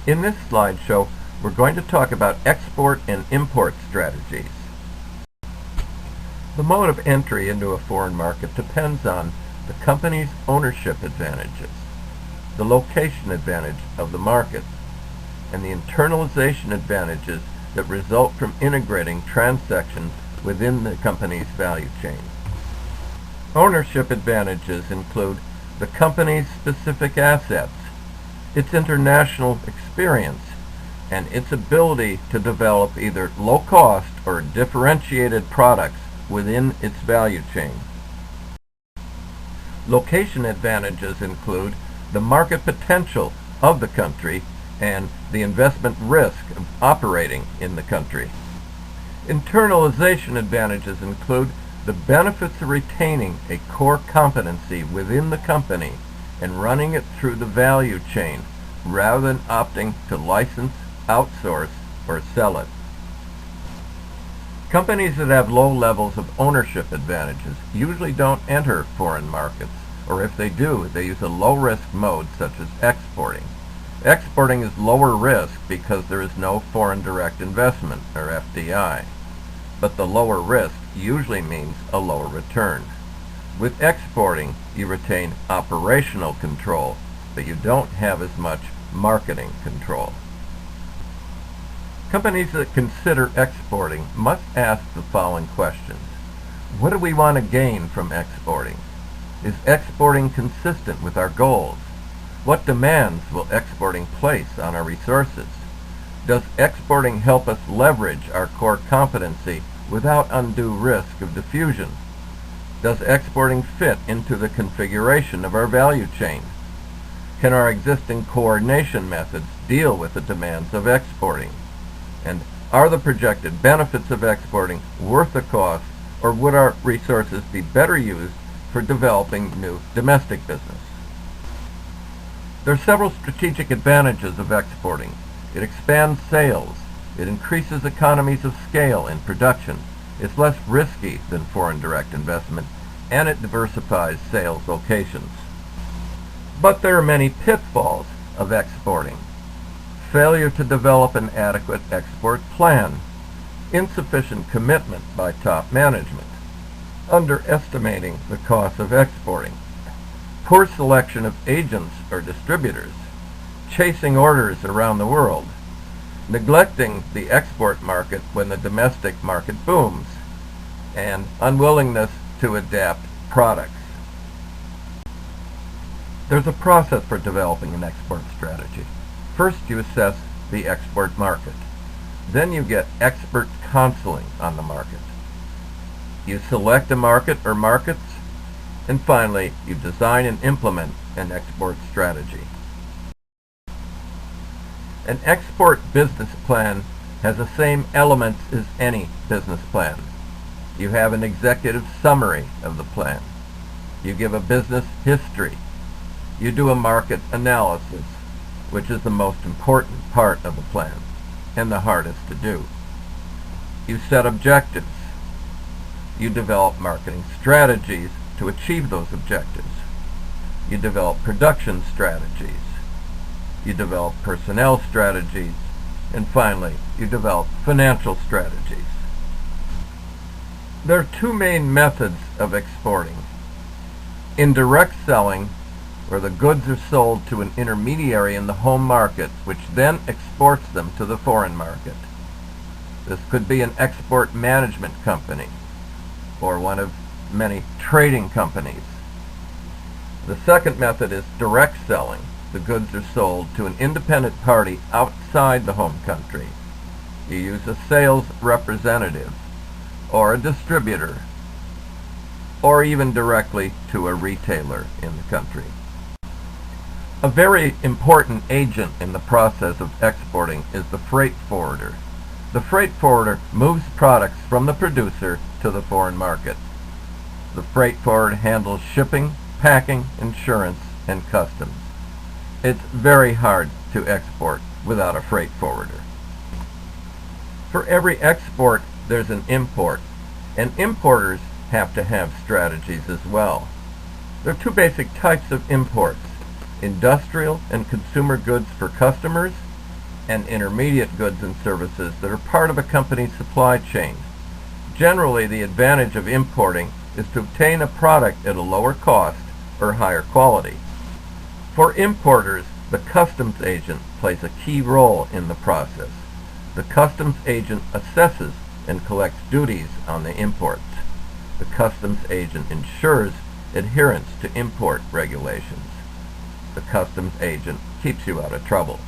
In this slideshow, we're going to talk about export and import strategies. The mode of entry into a foreign market depends on the company's ownership advantages, the location advantage of the market, and the internalization advantages that result from integrating transactions within the company's value chain. Ownership advantages include the company's specific assets, its international experience, and its ability to develop either low-cost or differentiated products within its value chain. Location advantages include the market potential of the country and the investment risk of operating in the country. Internalization advantages include the benefits of retaining a core competency within the company and running it through the value chain rather than opting to license, outsource, or sell it. Companies that have low levels of ownership advantages usually don't enter foreign markets, or if they do, they use a low-risk mode such as exporting. Exporting is lower risk because there is no foreign direct investment, or FDI. But the lower risk usually means a lower return. With exporting, you retain operational control, but you don't have as much marketing control. Companies that consider exporting must ask the following questions. What do we want to gain from exporting? Is exporting consistent with our goals? What demands will exporting place on our resources? Does exporting help us leverage our core competency without undue risk of diffusion? Does exporting fit into the configuration of our value chain? Can our existing coordination methods deal with the demands of exporting? And are the projected benefits of exporting worth the cost, or would our resources be better used for developing new domestic business? There are several strategic advantages of exporting. It expands sales. It increases economies of scale in production. It's less risky than foreign direct investment, and it diversifies sales locations. But there are many pitfalls of exporting. Failure to develop an adequate export plan, insufficient commitment by top management, underestimating the cost of exporting, poor selection of agents or distributors, chasing orders around the world, neglecting the export market when the domestic market booms, and unwillingness to adapt products. There's a process for developing an export strategy. First, you assess the export market. Then you get expert counseling on the market. You select a market or markets, and finally, you design and implement an export strategy. An export business plan has the same elements as any business plan. You have an executive summary of the plan. You give a business history. You do a market analysis, which is the most important part of the plan and the hardest to do. You set objectives. You develop marketing strategies to achieve those objectives. You develop production strategies. You develop personnel strategies. And finally, you develop financial strategies. There are two main methods of exporting. Indirect selling, where the goods are sold to an intermediary in the home market, which then exports them to the foreign market. This could be an export management company or one of many trading companies. The second method is direct selling. The goods are sold to an independent party outside the home country. You use a sales representative or a distributor or even directly to a retailer in the country. A very important agent in the process of exporting is the freight forwarder. The freight forwarder moves products from the producer to the foreign market. The freight forwarder handles shipping, packing, insurance, and customs. It's very hard to export without a freight forwarder. For every export, there's an import, and importers have to have strategies as well. There are two basic types of imports: industrial and consumer goods for customers, and intermediate goods and services that are part of a company's supply chain. Generally, the advantage of importing is to obtain a product at a lower cost or higher quality. For importers, the customs agent plays a key role in the process. The customs agent assesses and collects duties on the imports. The customs agent ensures adherence to import regulations. The customs agent keeps you out of trouble.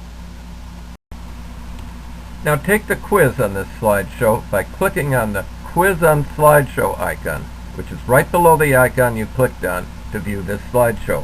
Now take the quiz on this slideshow by clicking on the Quiz on Slideshow icon, which is right below the icon you clicked on to view this slideshow.